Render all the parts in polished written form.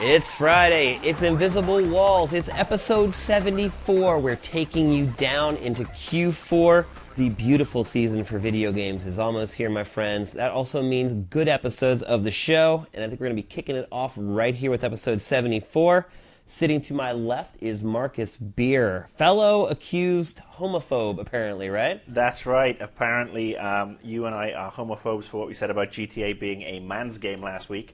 It's Friday, it's Invisible Walls, it's episode 74. We're taking you down into Q4. The beautiful season for video games is almost here, my friends. That also means good episodes of the show, and I think we're going to be kicking it off right here with episode 74. Sitting to my left is Marcus Beer, fellow accused homophobe, apparently, right? That's right. Apparently, you and I are homophobes for what we said about GTA being a man's game last week.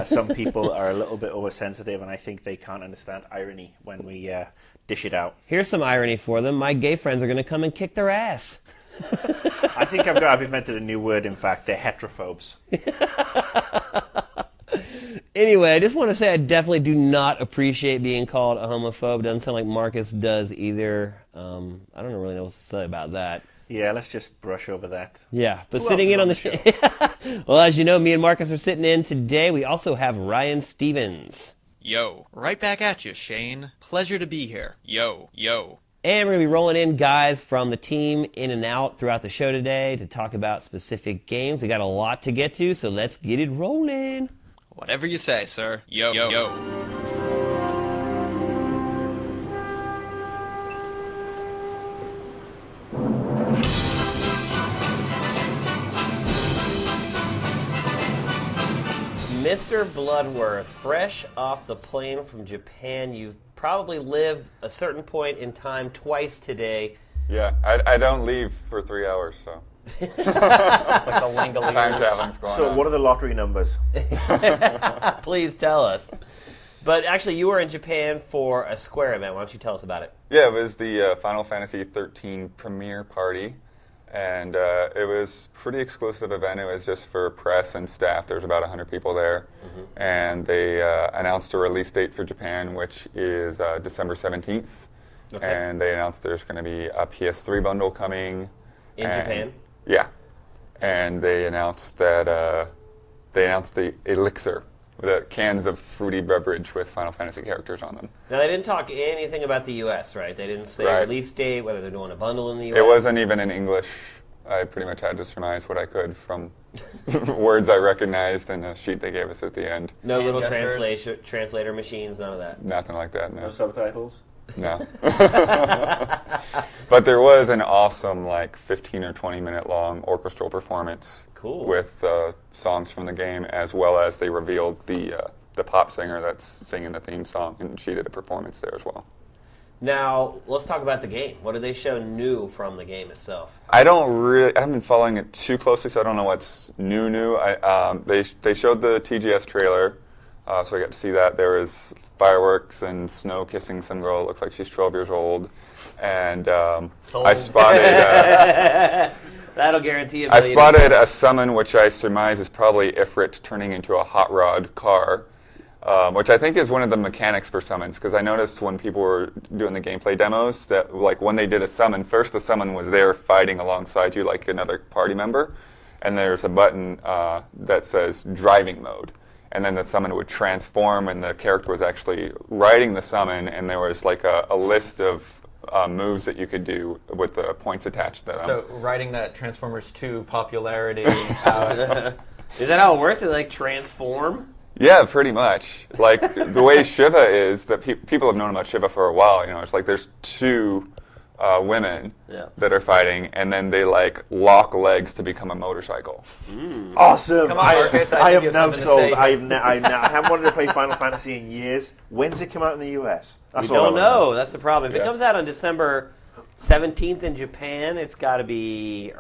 Some people are a little bit oversensitive, and I think they can't understand irony when we dish it out. Here's some irony for them. My gay friends are going to come and kick their ass. I think I've invented a new word, in fact. They're heterophobes. Anyway, I just want to say I definitely do not appreciate being called a homophobe. Doesn't sound like Marcus does either. I don't really know what to say about that. Yeah, let's just brush over that. Yeah, but Who sitting else in on is the show? Well, as you know, me and Marcus are sitting in today. We also have Ryan Stevens. Yo. Right back at you, Shane. Pleasure to be here. Yo. And we're going to be rolling in guys from the team in and out throughout the show today to talk about specific games. We got a lot to get to, so let's get it rolling. Whatever you say, sir. Yo. Mr. Bloodworth, fresh off the plane from Japan, you've probably lived a certain point in time twice today. Yeah, I don't leave for 3 hours, so. It's like a Langoliers. Time traveling's going So on. what are the lottery numbers? Please tell us. But actually, you were in Japan for a Square event. Why don't you tell us about it? Yeah, it was the Final Fantasy XIII premiere party, and it was a pretty exclusive event. It was just for press and staff. There was about 100 people there, and they announced a release date for Japan, which is December 17th. Okay. And they announced there's going to be a PS3 bundle coming. In Japan? Yeah. And they announced that the Elixir, the cans of fruity beverage with Final Fantasy characters on them. Now, they didn't talk anything about the U.S., right? They didn't say Right. release date, whether they're doing a bundle in the U.S. It wasn't even in English. I pretty much had to surmise what I could from words I recognized and a sheet they gave us at the end. No little gestures. translator machines, none of that. Nothing like that, No no. subtitles? No. But there was an awesome, 15 or 20 minute long orchestral performance. Cool. With songs from the game, as well as they revealed the pop singer that's singing the theme song, and she did a performance there as well. Now, let's talk about the game. What did they show new from the game itself? I haven't been following it too closely, so I don't know what's new. They showed the TGS trailer, so I got to see that. There was fireworks and Snow kissing some girl. It looks like she's 12 years old. And I spotted... That'll guarantee a I million spotted a summon, which I surmise is probably Ifrit turning into a hot rod car, which I think is one of the mechanics for summons, because I noticed when people were doing the gameplay demos that when they did a summon, first the summon was there fighting alongside you like another party member, and there's a button that says driving mode. And then the summon would transform, and the character was actually riding the summon, and there was a list of moves that you could do with the points attached to them. So, riding that Transformers 2 popularity out. Is that how it works? They transform? Yeah, pretty much. The way Shiva is, that people have known about Shiva for a while. It's there's two women that are fighting, and then they lock legs to become a motorcycle. Awesome! Come on, Marcus, I I think am you have now something to sold. say. I haven't wanted to play Final Fantasy in years. When's it come out in the US? That's We all I don't wanna know. That's the problem. If it Yeah. comes out on December 17th in Japan, it's got to be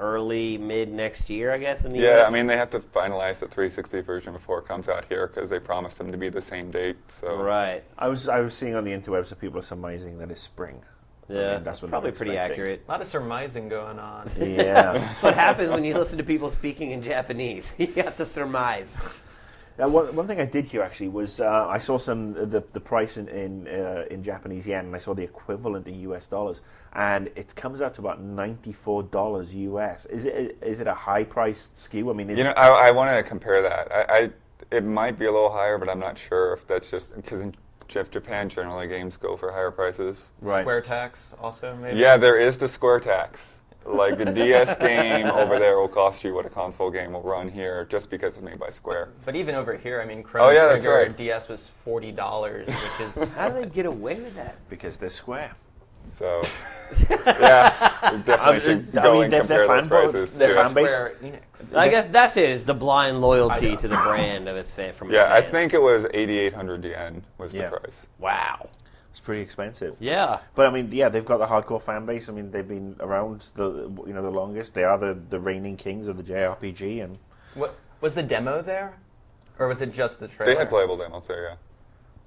mid next year, I guess, in the Yeah, US. I mean, they have to finalize the 360 version before it comes out here, because they promised them to be the same date. So Right. I was seeing on the interwebs that people are surmising that it's spring. Yeah, that's what probably they're pretty expecting. accurate. A lot of surmising going on. Yeah. That's what happens when you listen to people speaking in Japanese. You have to surmise. Now, one thing I did hear actually was I saw the price in Japanese yen, and I saw the equivalent in US dollars, and it comes out to about $94 US. Is it a high priced SKU? I mean, I want to compare that. It might be a little higher, but I'm not sure if that's just because in Japan generally games go for higher prices. Right. Square tax also, maybe? Yeah, there is the Square tax. Like a DS game over there will cost you what a console game will run here just because it's made by Square. But even over here, I mean, Chrono that's Trigger right. DS was $40, which is How do they get away with that? Because they're Square. So, yeah, we definitely should go and they're compare those fan prices. their too. fan base. Square Enix. I guess that's it. Is the blind loyalty I to the brand of its fan from its Yeah, I fans. think it was 8,800 yen was the Yeah. price. Wow. It's pretty expensive. Yeah. But I mean, yeah, they've got the hardcore fan base. I mean, they've been around the longest. They are the reigning kings of the JRPG, and What was the demo there, or was it just the trailer? They had playable demos there, yeah. And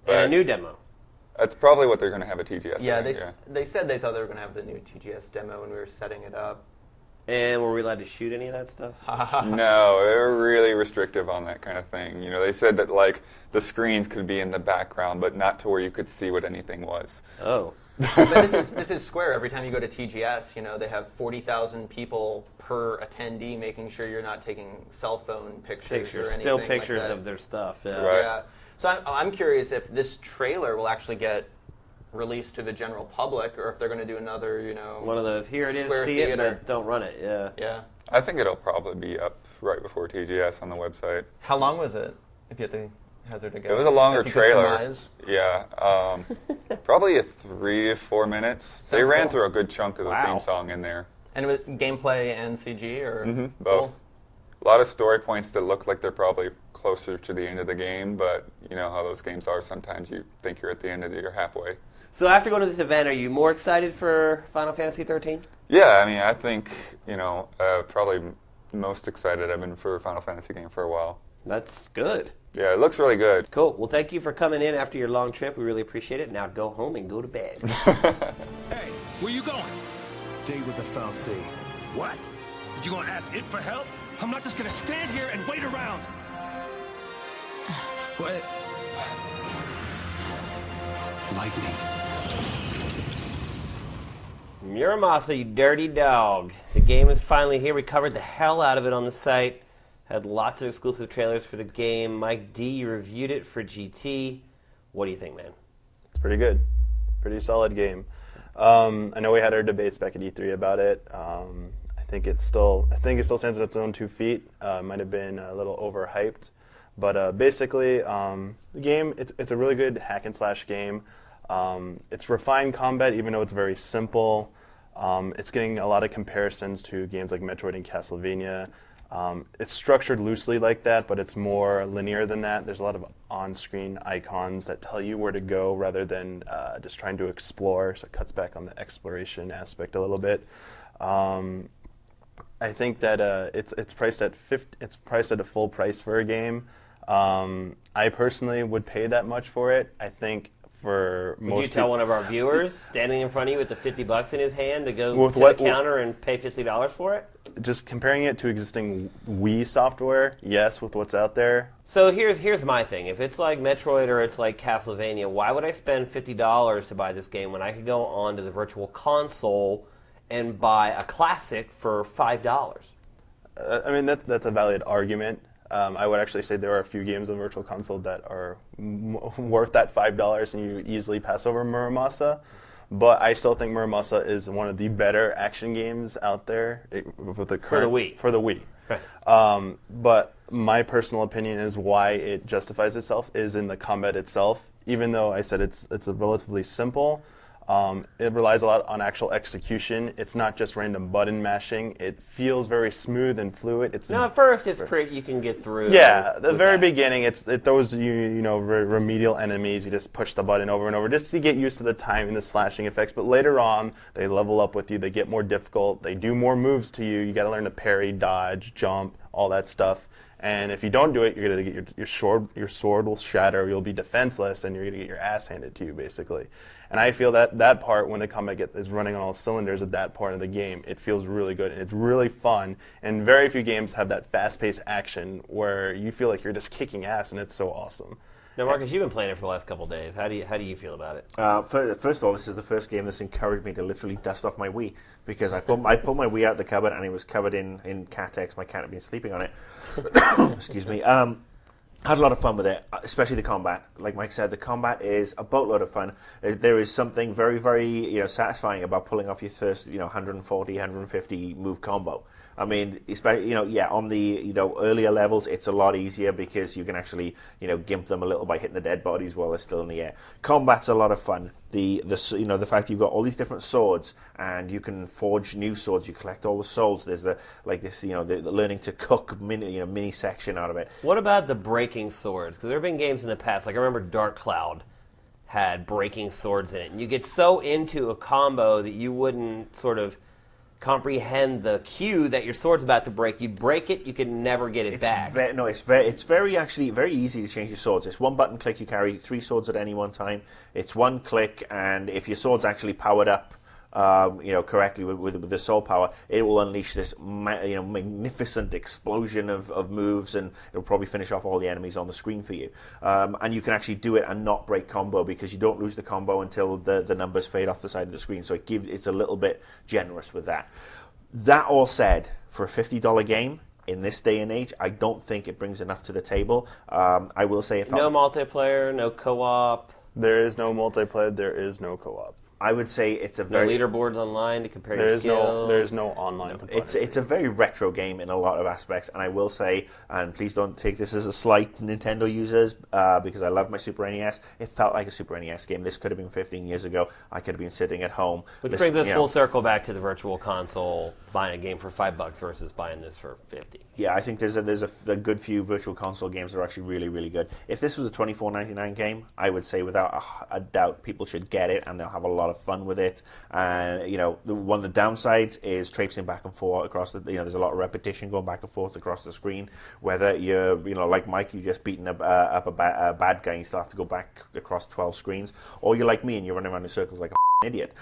But a new demo. that's probably what they're going to have at TGS. Yeah, I think, they said they thought they were going to have the new TGS demo when we were setting it up. And were we allowed to shoot any of that stuff? No, they were really restrictive on that kind of thing. You know, they said that like the screens could be in the background, but not to where you could see what anything was. Oh. But this is Square. Every time you go to TGS, you know, they have 40,000 people per attendee, making sure you're not taking cell phone pictures or Pictures. anything Still like pictures that. of their stuff. Yeah. Right. Yeah. So I'm curious if this trailer will actually get released to the general public, or if they're going to do another, you know, One of those, here it is, Square see Theater. it, but don't run it. Yeah. Yeah. I think it'll probably be up right before TGS on the website. How long was it? If you had to hazard a guess. It was a longer If you could trailer. surmise. Yeah, probably a 3 to 4 minutes. They Sounds ran cool. through a good chunk of the Wow. theme song in there. And it was gameplay and CG, or Both. A lot of story points that look like they're probably closer to the end of the game, but you know how those games are. Sometimes you think you're at the end of it, you're halfway. So after going to this event, are you more excited for Final Fantasy 13? Yeah, I mean, I think, you know, probably most excited I've been for a Final Fantasy game for a while. That's good. Yeah, it looks really good. Cool. Well, thank you for coming in after your long trip. We really appreciate it. Now go home and go to bed. Hey, where you going? Date with the Fal'Cie. What? You gonna ask it for help? I'm not just gonna stand here and wait around. What? Lightning. Muramasa, you dirty dog. The game is finally here. We covered the hell out of it on the site. Had lots of exclusive trailers for the game. Mike D, you reviewed it for GT. What do you think, man? It's pretty good. Pretty solid game. I know we had our debates back at E3 about it. I think it still stands on its own 2 feet. Might have been a little overhyped, but basically, the game it's a really good hack and slash game. It's refined combat, even though it's very simple. It's getting a lot of comparisons to games like Metroid and Castlevania. It's structured loosely like that, but it's more linear than that. There's a lot of on-screen icons that tell you where to go rather than just trying to explore, so it cuts back on the exploration aspect a little bit. I think that it's priced at a full price for a game. I personally would pay that much for it. I think for most Would you tell one of our viewers standing in front of you with the $50 in his hand to go With to what- the counter and pay $50 for it? just comparing it to existing Wii software, yes, with what's out there. So here's my thing. If it's like Metroid or it's like Castlevania, why would I spend $50 to buy this game when I could go on to the Virtual Console and buy a classic for $5? I mean, that's a valid argument. I would actually say there are a few games on Virtual Console that are worth that $5, and you easily pass over Muramasa. But I still think Muramasa is one of the better action games out there with the current, Wii. For the Wii. Right. But my personal opinion is why it justifies itself is in the combat itself. Even though I said it's a relatively simple, it relies a lot on actual execution. It's not just random button mashing. It feels very smooth and fluid. It's No, at first it's pretty. You can get through. yeah, the with very that. beginning, it throws remedial enemies. You just push the button over and over just to get used to the time and the slashing effects. But later on, they level up with you. They get more difficult. They do more moves to you. You got to learn to parry, dodge, jump, all that stuff. And if you don't do it, you're gonna get your sword will shatter. You'll be defenseless, and you're gonna get your ass handed to you, basically. And I feel that part, when the combat is running on all cylinders at that part of the game, it feels really good and it's really fun. And very few games have that fast-paced action where you feel like you're just kicking ass, and it's so awesome. Now, Marcus, you've been playing it for the last couple of days. How do you feel about it? First of all, this is the first game that's encouraged me to literally dust off my Wii, because I pulled my Wii out of the cupboard and it was covered in cat X. My cat had been sleeping on it. Excuse me. Had a lot of fun with it, especially the combat. Like Mike said, the combat is a boatload of fun. There is something very, very satisfying about pulling off your first 140, 150 move combo. I mean, especially on the earlier levels, it's a lot easier because you can actually gimp them a little by hitting the dead bodies while they're still in the air. Combat's a lot of fun. The fact you've got all these different swords and you can forge new swords. You collect all the souls. There's the learning to cook mini section out of it. What about the breaking swords? Because there have been games in the past, like I remember Dark Cloud had breaking swords in it, and you get so into a combo that you wouldn't sort of comprehend the cue that your sword's about to break. You break it, you can never get it back. It's very easy to change your swords. It's one button click. You carry 3 swords at any one time. It's one click, and if your sword's actually powered up, correctly with the soul power, it will unleash this magnificent explosion of moves, and it'll probably finish off all the enemies on the screen for you. And you can actually do it and not break combo because you don't lose the combo until the numbers fade off the side of the screen. So it's a little bit generous with that. That all said, for a $50 game in this day and age, I don't think it brings enough to the table. I will say, no multiplayer, no co-op. There is no multiplayer. There is no co-op. I would say it's a No very leaderboards online to compare your skills. There is no online component. It's a very retro game in a lot of aspects, and I will say, and please don't take this as a slight to Nintendo users, because I love my Super NES. It felt like a Super NES game. This could have been 15 years ago. I could have been sitting at home. Which brings us full circle back to the Virtual Console, buying a game for $5 versus buying this for $50. Yeah, I think there's a good few Virtual Console games that are actually really, really good. If this was a $24.99 game, I would say without a doubt people should get it, and they'll have a lot of fun with it. And one of the downsides is traipsing back and forth across the. There's a lot of repetition going back and forth across the screen. Whether you're like Mike, you just beaten up a bad guy, and you still have to go back across 12 screens, or you're like me and you're running around in circles like a idiot.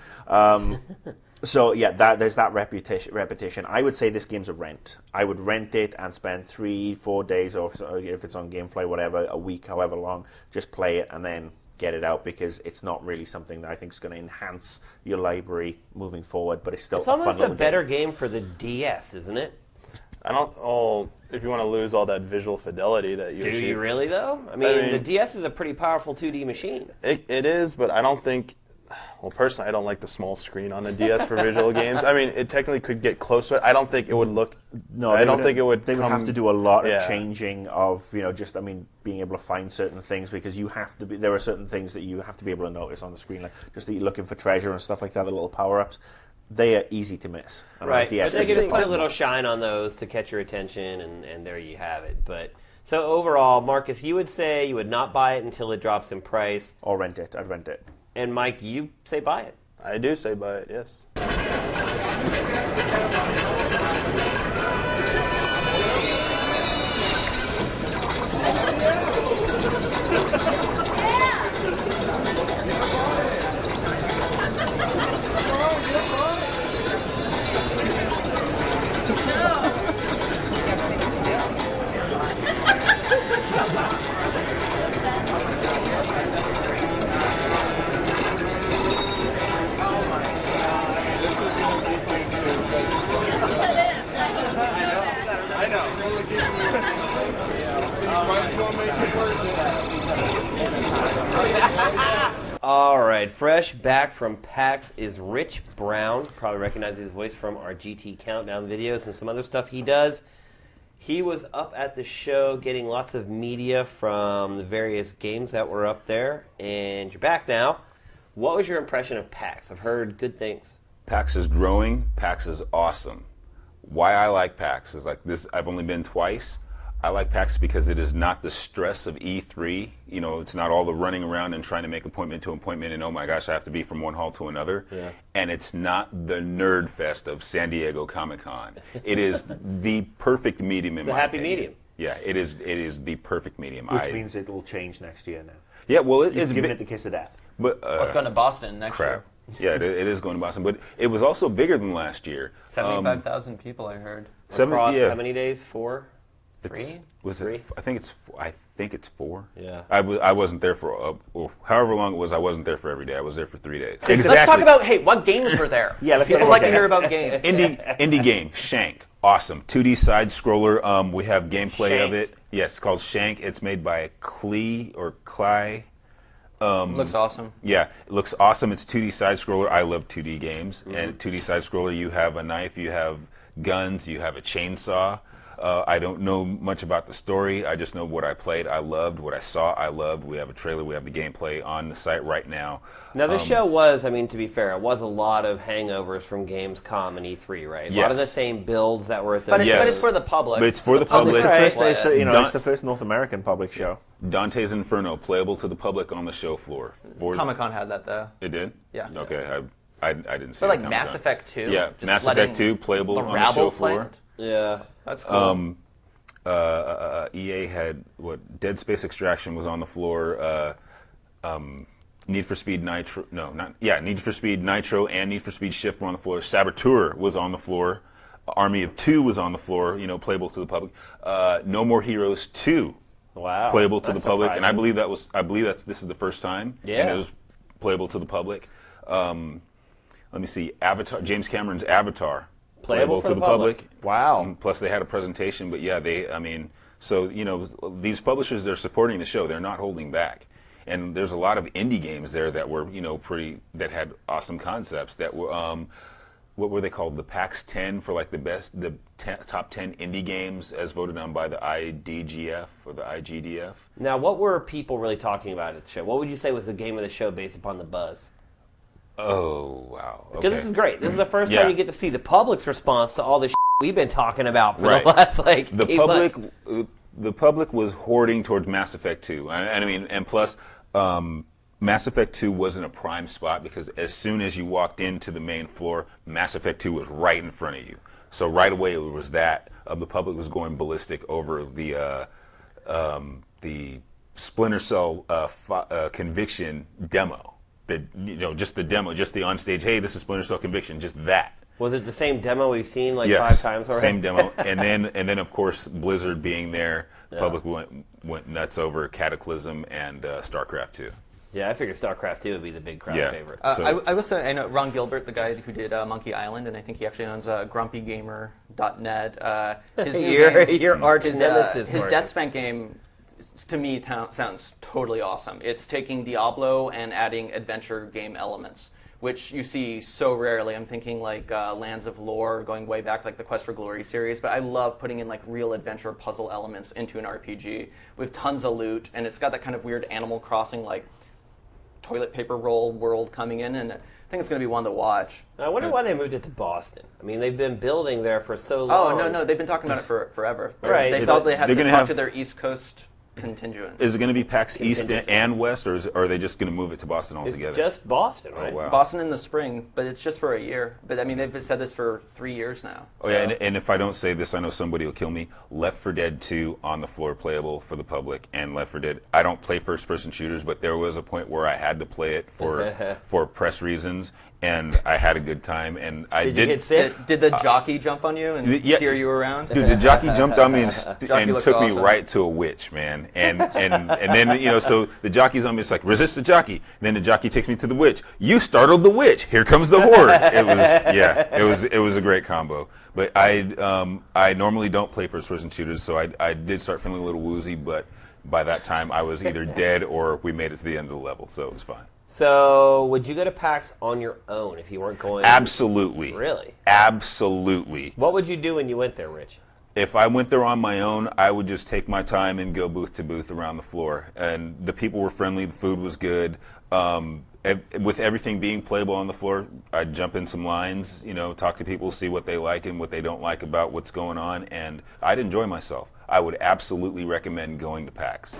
So yeah, there's that repetition. I would say this game's a rent. I would rent it and spend 3-4 days, or if it's on GameFly, whatever, a week, however long, just play it and then get it out, because it's not really something that I think is going to enhance your library moving forward. But it's still It's almost a better game for the DS, isn't it? I don't. Oh, if you want to lose all that visual fidelity that you Do achieve. you really though? I mean, the DS is a pretty powerful 2D machine. It is, but I don't think. Well, personally, I don't like the small screen on the DS for visual games. I mean, it technically could get close to it. I don't think it would look. No, I don't think it would. They would have to do a lot of Yeah. changing of being able to find certain things, because you have to be. There are certain things that you have to be able to notice on the screen, like just that you're looking for treasure and stuff like that. The little power ups, they are easy to miss. And on Right, DS, but they can put a it's- little shine on those to catch your attention, and there you have it. But so overall, Marcus, you would say you would not buy it until it drops in price, or rent it. I'd rent it. and Mike, you say buy it. I do say buy it. Yes. All right, fresh back from PAX is Rich Brown. Probably recognize his voice from our GT Countdown videos and some other stuff he does. He was up at the show getting lots of media from the various games that were up there, and you're back now. What was your impression of PAX? I've heard good things. PAX is growing. PAX is awesome. Why I like PAX is like this. I've only been twice. I like PAX because it is not the stress of E3. It's not all the running around and trying to make appointment to appointment and oh my gosh, I have to be from one hall to another. Yeah. And it's not the nerd fest of San Diego Comic-Con. It is the perfect medium in It's a my happy opinion. medium. Yeah, it is the perfect medium. Which means it'll change next year now. Yeah, well, You've it's given bit- it the kiss of death. But Let's go to Boston next crap. year. Yeah, it is going to Boston, but it was also bigger than last year. 75,000 people, I heard. Across yeah. how many days? 4? It's- 3? Was Three? it? I think it's 4. Yeah. I wasn't there for however long it was. I wasn't there for every day. I was there for 3 days. Let's talk about, what games were there? Yeah, let's People talk like about to hear games. about games. Indie game Shank, awesome 2D side scroller. We have gameplay Shank. of it. Yes, it's called Shank. It's made by Klee or Klei. Looks awesome. Yeah, it looks awesome. It's 2D side scroller. I love 2D games. And 2D side scroller, you have a knife, you have guns, you have a chainsaw. I don't know much about the story. I just know what I played, I loved. What I saw, I loved. We have a trailer. We have the gameplay on the site right now. Now, this show was, I mean, to be fair, it was a lot of hangovers from Gamescom and E3, right? A lot of the Yes. same builds that were at the But it's, Yes. but it's for the public. But it's for the public. It's the Right. first, it's the, Don- it's the first North American public show. Dante's Inferno, playable to the public on the show floor. Comic-Con had that, though. It did? Yeah. Okay, I didn't see But it like at Mass Comic-Con. Effect 2. Yeah, just Mass letting Effect 2 playable the on the rabble show play floor. it. Yeah. That's cool. EA had Dead Space Extraction was on the floor. Need for Speed Nitro, Need for Speed Nitro and Need for Speed Shift were on the floor. Saboteur was on the floor. Army of Two was on the floor. Playable to the public. No More Heroes 2, Wow. playable to That's the public, and I surprising. believe this is the first time. Yeah. And it was playable to the public. Let me see, Avatar, James Cameron's Avatar. Playable for the public. Wow. And plus, they had a presentation, but yeah, these publishers, they're supporting the show. They're not holding back. And there's a lot of indie games there that were, that had awesome concepts that were, what were they called? The PAX 10 for like top 10 indie games as voted on by the IDGF or the IGDF. Now, what were people really talking about at the show? What would you say was the game of the show based upon the buzz? Oh, wow. Because this is great. This is the first Yeah. time you get to see the public's response to all the we've been talking about for Right. the last the 8 public months. the public was hoarding towards Mass Effect 2. And plus Mass Effect 2 wasn't a prime spot because as soon as you walked into the main floor, Mass Effect 2 was right in front of you. So right away it was that the public was going ballistic over the Splinter Cell Conviction demo. Just the demo, just the onstage, hey, this is Splinter Cell Conviction, just that. Was it the same demo we've seen like Yes, 5 times already? same demo, and then of course Blizzard being there, public went nuts over Cataclysm and StarCraft 2. Yeah, I figured StarCraft 2 would be the big crowd Yeah. favorite. I will say, I know Ron Gilbert, the guy who did Monkey Island, and I think he actually owns grumpygamer.net. His new game, your arch his nemesis. his Martin. Deathspank game, to me, sounds totally awesome. It's taking Diablo and adding adventure game elements, which you see so rarely. I'm thinking like Lands of Lore, going way back, like the Quest for Glory series. But I love putting in like real adventure puzzle elements into an RPG with tons of loot, and it's got that kind of weird Animal Crossing like toilet paper roll world coming in, and I think it's going to be one to watch. I wonder why they moved it to Boston. I mean, they've been building there for so long. Oh no, they've been talking about it forever. Right. They felt they had They're to gonna talk have- to their East Coast contingent. Is it going to be PAX East Contingency. and West, or are they just going to move it to Boston It's altogether? just Boston, right? wow. Boston in the spring, but it's just for a year. But I mean, they've said this for 3 years now. Oh yeah, and if I don't say this, I know somebody will kill me. Left 4 Dead 2 on the floor, playable for the public, and Left 4 Dead. I don't play first-person shooters, but there was a point where I had to play it for press reasons, and I had a good time. And I Did you didn't. get sick? Did the jockey jump on you and yeah. steer you around? Dude, the jockey jumped on me and Jockey looks took me awesome. right to a witch, man. And then so the jockey's on me. It's like resist the jockey. And then the jockey takes me to the witch. You startled the witch. Here comes the horde. It was a great combo. But I normally don't play first-person shooters, so I did start feeling a little woozy. But by that time, I was either dead or we made it to the end of the level, so it was fine. So, would you go to PAX on your own if you weren't going? Absolutely. Really? Absolutely. What would you do when you went there, Rich? If I went there on my own, I would just take my time and go booth to booth around the floor. And the people were friendly, the food was good. With everything being playable on the floor, I'd jump in some lines, talk to people, see what they like and what they don't like about what's going on, and I'd enjoy myself. I would absolutely recommend going to PAX.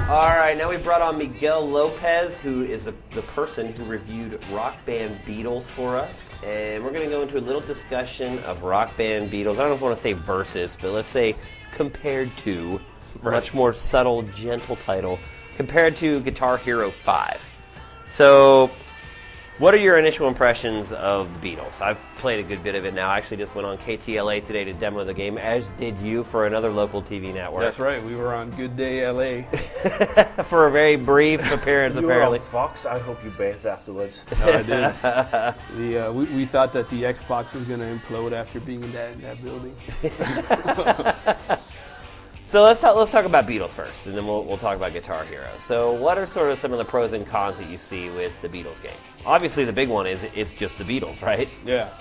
All right, now we brought on Miguel Lopez, who is the person who reviewed Rock Band Beatles for us. And we're going to go into a little discussion of Rock Band Beatles. I don't know if I want to say versus, but let's say compared to, much more subtle, gentle title, compared to Guitar Hero 5. So, What are your initial impressions of the Beatles? I've played a good bit of it now. I actually just went on KTLA today to demo the game, as did you for another local TV network. That's right. We were on Good Day LA. For a very brief appearance, You apparently. were on Fox. I hope you bathed afterwards. No, I did. We thought that the Xbox was going to implode after being in that building. So let's talk about Beatles first, and then we'll talk about Guitar Hero. So what are sort of some of the pros and cons that you see with the Beatles game? Obviously, the big one is it's just the Beatles, right? Yeah.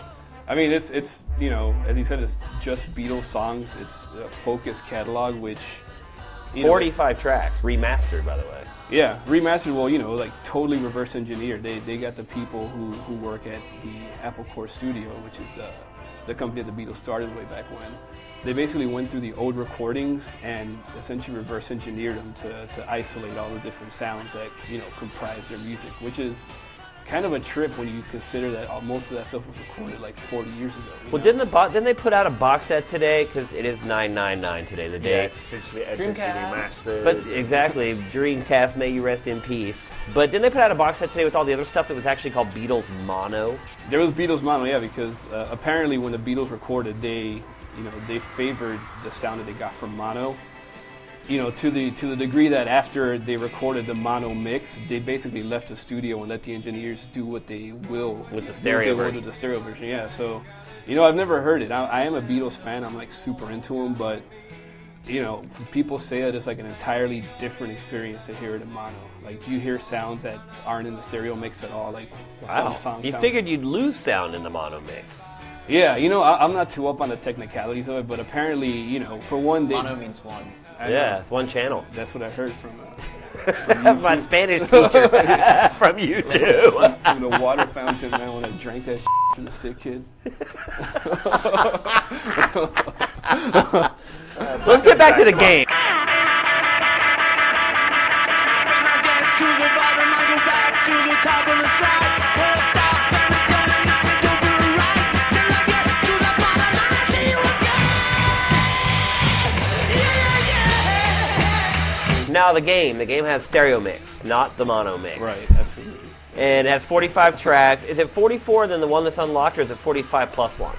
I mean, it's you know, as you said, it's just Beatles songs. It's a focused catalog, which... 45 tracks, remastered, by the way. Yeah, remastered, well, you know, like totally reverse engineered. They got the people who work at the Apple Core Studio, which is the company that the Beatles started way back when. They basically went through the old recordings and essentially reverse engineered them to isolate all the different sounds that, you know, comprise their music, which is kind of a trip when you consider that most of that stuff was recorded like 40 years ago. Well, didn't they put out a box set today? Because it is 999 today, the Yeah, day. it's digitally remastered. But exactly, Dreamcast, may you rest in peace. But didn't they put out a box set today with all the other stuff that was actually called Beatles Mono? There was Beatles Mono, yeah, because apparently when the Beatles recorded, they favored the sound that they got from mono. You know, to the degree that after they recorded the mono mix, they basically left the studio and let the engineers do what they will With the stereo version. With the stereo version, yeah. So, you know, I've never heard it. I am a Beatles fan. I'm like super into them, but you know, people say that it's like an entirely different experience to hear it in mono. Like you hear sounds that aren't in the stereo mix at all. Like Wow. some songs. You sound- figured you'd lose sound in the mono mix. Yeah, you know, I'm not too up on the technicalities of it, but apparently, you know, for one day. Mono means one. I know. Yeah, it's one channel. That's what I heard from My Spanish teacher from YouTube. from the water fountain, man, when I drank that from the sick kid. Let's get back to the game. Now the game has stereo mix, not the mono mix. Right, absolutely. And it has 45 tracks. Is it 44 then the one that's unlocked, or is it 45 plus one?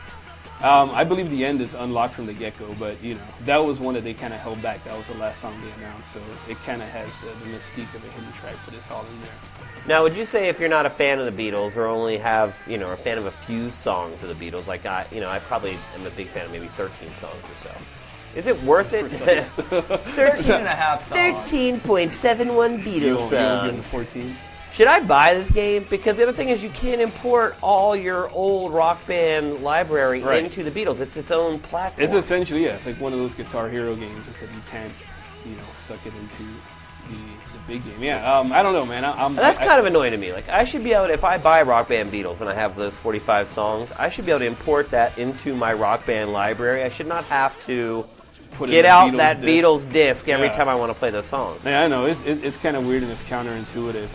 I believe the end is unlocked from the get-go, but you know, that was one that they kind of held back. That was the last song they announced, so it kind of has the mystique of a hidden track, but it's all in there. Now, would you say if you're not a fan of the Beatles, or only have, you know, a fan of a few songs of the Beatles, like I probably am a big fan of maybe 13 songs or so. Is it worth it? 13 and a half songs. 13.71 Beatles You won't give it songs. 14. Should I buy this game? Because the other thing is you can't import all your old Rock Band library Right. into the Beatles. It's its own platform. It's essentially, yeah, it's like one of those Guitar Hero games, except you can't, you know, suck it into the big game. Yeah, I don't know, man. That's kind of annoying to me. Like, I should be able to, if I buy Rock Band Beatles and I have those 45 songs, I should be able to import that into my Rock Band library. I should not have to Put in get the out Beatles that disc. Beatles disc every Yeah. time I want to play those songs. Yeah, I know. It's kind of weird and it's counterintuitive.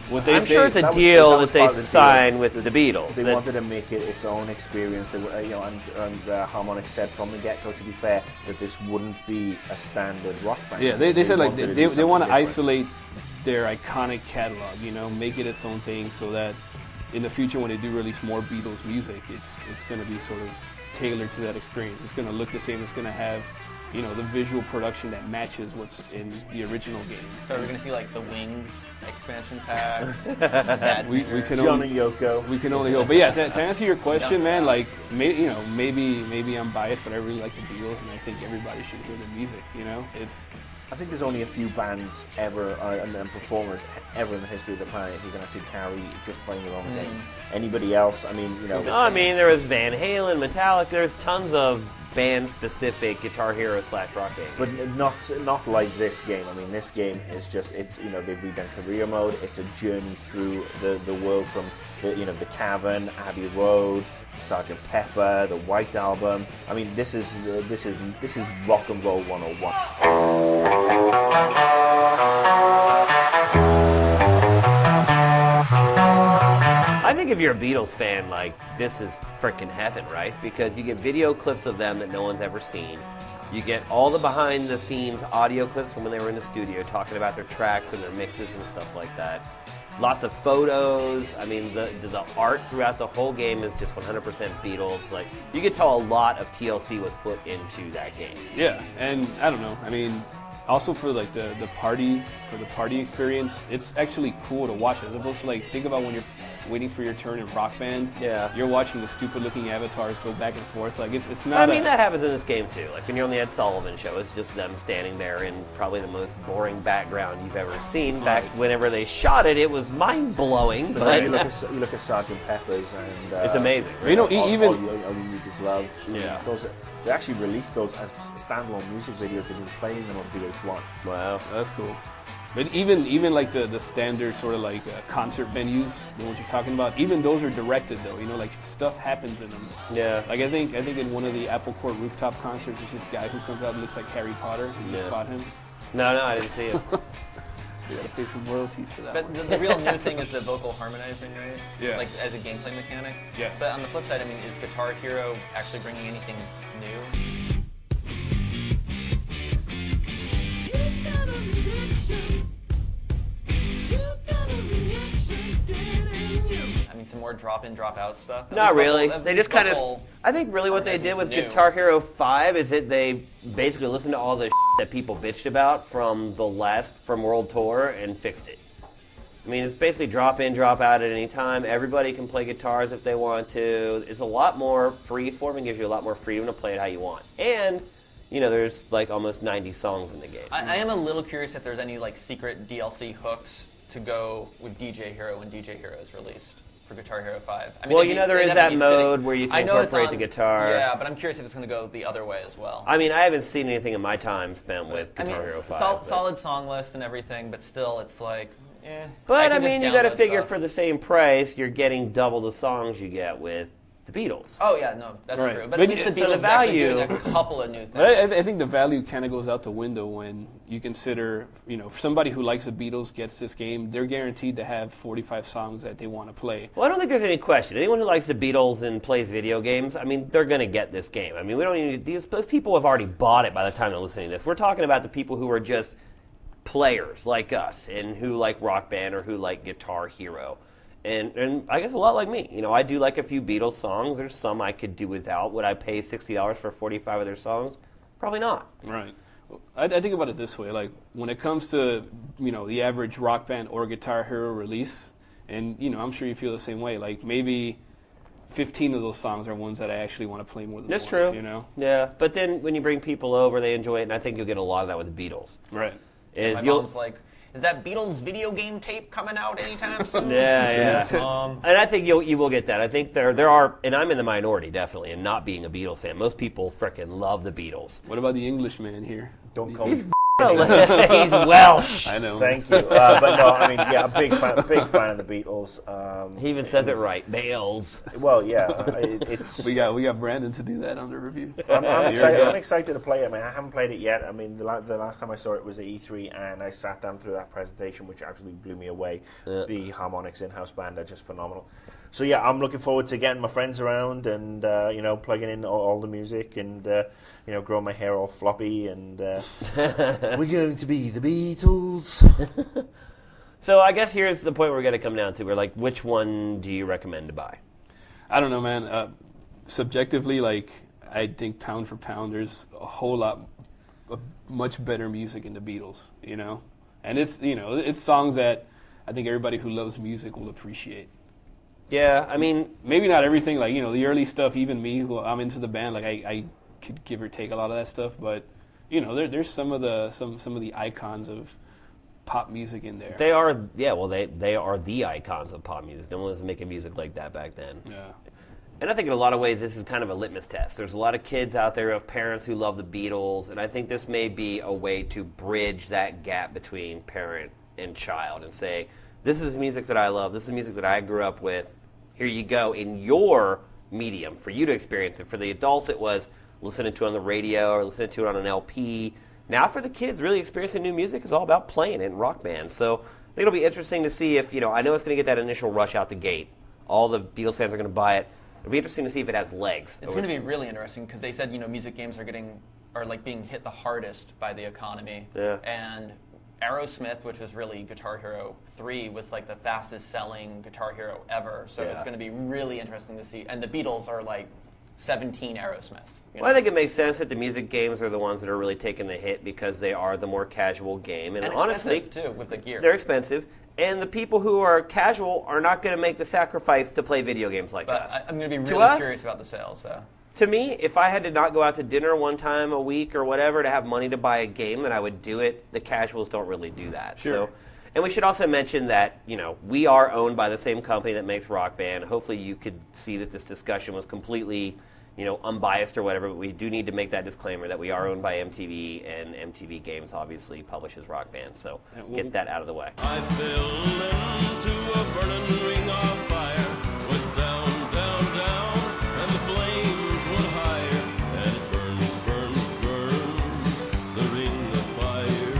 What they I'm say, sure it's a that was- deal that was that they part of the deal. sign with the Beatles. They That's- wanted to make it its own experience. They were, and Harmonix said from the get-go, to be fair, that this wouldn't be a standard rock band. Yeah, they said like wanted to they do want to something different. isolate their iconic catalog, you know, make it its own thing, so that in the future when they do release more Beatles music, it's going to be sort of tailored to that experience. It's going to look the same. It's going to have, you know, the visual production that matches what's in the original game. So we're gonna see like the Wings expansion pack. Bad We Fingers. can John only and Yoko. we can only hope. But yeah, to answer your question, man, like maybe I'm biased, but I really like the Beatles, and I think everybody should hear the music. You know, it's I think there's only a few bands ever and performers ever in the history of the planet who can actually carry just playing their own game. Anybody else? I mean, you know. No, I mean, there was Van Halen, Metallica. There's tons of band-specific Guitar Hero / rock games. But not like this game. I mean, this game is just, it's, you know, they've redone career mode. It's a journey through the world from the Cavern, Abbey Road, Sgt. Pepper, the White Album. I mean, this is rock and roll 101. I think if you're a Beatles fan, like, this is freaking heaven, right? Because you get video clips of them that no one's ever seen. You get all the behind-the-scenes audio clips from when they were in the studio talking about their tracks and their mixes and stuff like that. lots of photos. I mean, the art throughout the whole game is just 100% Beatles. Like, you could tell a lot of TLC was put into that game. Yeah, and I don't know. I mean, also for like the party experience, it's actually cool to watch. As opposed to like think about when you're waiting for your turn in Rock Band. Yeah. You're watching the stupid looking avatars go back and forth. Like it's not. I mean, that happens in this game too. Like when you're on the Ed Sullivan Show, it's just them standing there in probably the most boring background you've ever seen. Back whenever they shot it, it was mind blowing. But you look at Sgt. Pepper's and it's amazing. You know, even all you need is love. Yeah. They actually released those as standalone music videos. They've been playing them on VH1. Wow. that's cool. But even like the standard sort of like concert venues, the ones you're talking about, even those are directed though. You know, like stuff happens in them. Yeah. Like I think in one of the Apple Court rooftop concerts, there's this guy who comes out and looks like Harry Potter. You just spot him. No, I didn't see it. You gotta pay some royalties for that. But one. the real new thing is the vocal harmonizing, right? Yeah. Like as a gameplay mechanic. Yeah. But on the flip side, I mean, is Guitar Hero actually bringing anything new? I mean, some more drop-in, drop-out stuff. At Not least really. vocal- They just kind of. vocal I think really what they did with harmonizing's new. Guitar Hero 5 is that they basically listened to all the that people bitched about from World Tour and fixed it. I mean, it's basically drop in, drop out at any time. Everybody can play guitars if they want to. It's a lot more free form and gives you a lot more freedom to play it how you want. And, you know, there's like almost 90 songs in the game. I am a little curious if there's any like secret DLC hooks to go with DJ Hero when DJ Hero is released for Guitar Hero 5. I mean, Well, you know, there is that mode where you can I know it's incorporate on- the guitar. Yeah, but I'm curious if it's going to go the other way as well. I mean, I haven't seen anything in my time spent with I mean, Guitar Hero 5. but- solid song list and everything, but still, it's like, But I can just mean, you got to download figure stuff. for the same price, you're getting double the songs you get with the Beatles. Oh yeah, no, that's Right. true. But But at least the so Beatles the is actually value- doing a couple of new things. But I think the value kind of goes out the window when you consider, you know, for somebody who likes the Beatles gets this game, they're guaranteed to have 45 songs that they want to play. Well, I don't think there's any question. Anyone who likes the Beatles and plays video games, I mean, they're going to get this game. I mean, we don't even. Those people have already bought it by the time they're listening to this. We're talking about the people who are just players like us and who like Rock Band or who like Guitar Hero. And I guess a lot like me. You know, I do like a few Beatles songs. There's some I could do without. Would I pay $60 for 45 of their songs? Probably not. Right. I think about it this way: like when it comes to, you know, the average Rock Band or Guitar Hero release, and you know, I'm sure you feel the same way. Like maybe 15 of those songs are ones that I actually want to play more than That's once. true. You know. Yeah, but then when you bring people over, they enjoy it, and I think you'll get a lot of that with the Beatles. Right. Is My you'll, mom's like, is that Beatles video game tape coming out anytime soon? Yeah. Um, And I think you will get that. I think there are, and I'm in the minority definitely, in not being a Beatles fan. Most people frickin' love the Beatles. What about the Englishman here? Don't call me. He's Welsh. I know. Thank you. But no, I mean, yeah, big fan of the Beatles. He even says it right. Bales. Well, yeah, it's. We got Brandon to do that on the review. I'm excited to play it. I mean, I haven't played it yet. I mean, the last time I saw it was at E3, and I sat down through that presentation, which actually blew me away. Yeah. The Harmonix in-house band are just phenomenal. So yeah, I'm looking forward to getting my friends around and you know, plugging in all the music and you know, growing my hair all floppy and we're going to be the Beatles. So I guess here's the point we're going to come down to. We're like, which one do you recommend to buy? I don't know, man. Subjectively, like I think pound for pound, there's a whole lot of much better music in the Beatles. You know, and it's, you know, it's songs that I think everybody who loves music will appreciate. Yeah, I mean, Maybe not everything, like, you know, the early stuff, even me, who I'm into the band, like I could give or take a lot of that stuff, but you know, there's some of the icons of pop music in there. they are, yeah, well, they are the icons of pop music. No one was making music like that back then. Yeah. And I think in a lot of ways this is kind of a litmus test. There's a lot of kids out there who have parents who love the Beatles, and I think this may be a way to bridge that gap between parent and child and say, this is music that I love, this is music that I grew up with, here you go, in your medium, for you to experience it. For the adults, it was listening to it on the radio or listening to it on an LP. Now for the kids, really experiencing new music is all about playing it in Rock Band. So I think it'll be interesting to see if, you know, I know it's going to get that initial rush out the gate. All the Beatles fans are going to buy it. It'll be interesting to see if it has legs. It's going to be really interesting because they said, you know, music games are like being hit the hardest by the economy. Yeah. And Aerosmith, which was really Guitar Hero 3, was like the fastest selling Guitar Hero ever. So Yeah. it's going to be really interesting to see. And the Beatles are like 17 Aerosmiths. You Well, I know? think it makes sense that the music games are the ones that are really taking the hit because they are the more casual game. And, And honestly, expensive, too, with the gear. they're expensive. And the people who are casual are not going to make the sacrifice to play video games like But us. I'm going to be To really us, curious about the sales, though. To me, if I had to not go out to dinner one time a week or whatever to have money to buy a game, then I would do it. The casuals don't really do that. Sure. So, and we should also mention that, you know, we are owned by the same company that makes Rock Band. Hopefully you could see that this discussion was completely, you know, unbiased or whatever, but we do need to make that disclaimer that we are owned by MTV, and MTV Games obviously publishes Rock Band. So get that out of the way. I fell into a burning ring of fire. Went down, down, down, and the flames went higher. And it burns, burns, burns, the ring of fire,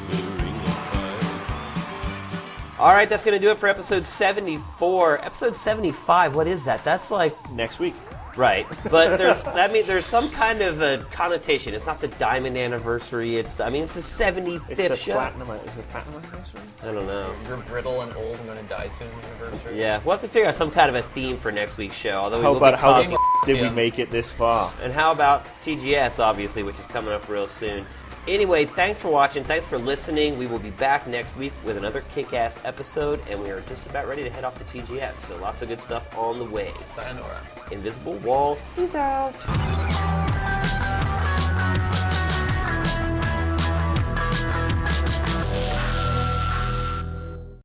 the ring of fire. All right, that's going to do it for episode 74. Episode 75, what is that? That's like Next week. right, but there's some kind of a connotation. It's not the diamond anniversary. It's the 75th It's a show. platinum. Is it platinum anniversary? I don't know. You're brittle and old and going to die soon anniversary. Yeah, we'll have to figure out some kind of a theme for next week's show. Although we How will about be how talking. the did we Yeah. make it this far? And how about TGS, obviously, which is coming up real soon. Anyway, thanks for watching. Thanks for listening. We will be back next week with another kick-ass episode, and we are just about ready to head off to TGS. So lots of good stuff on the way. Sayonara. Invisible Walls. Peace out.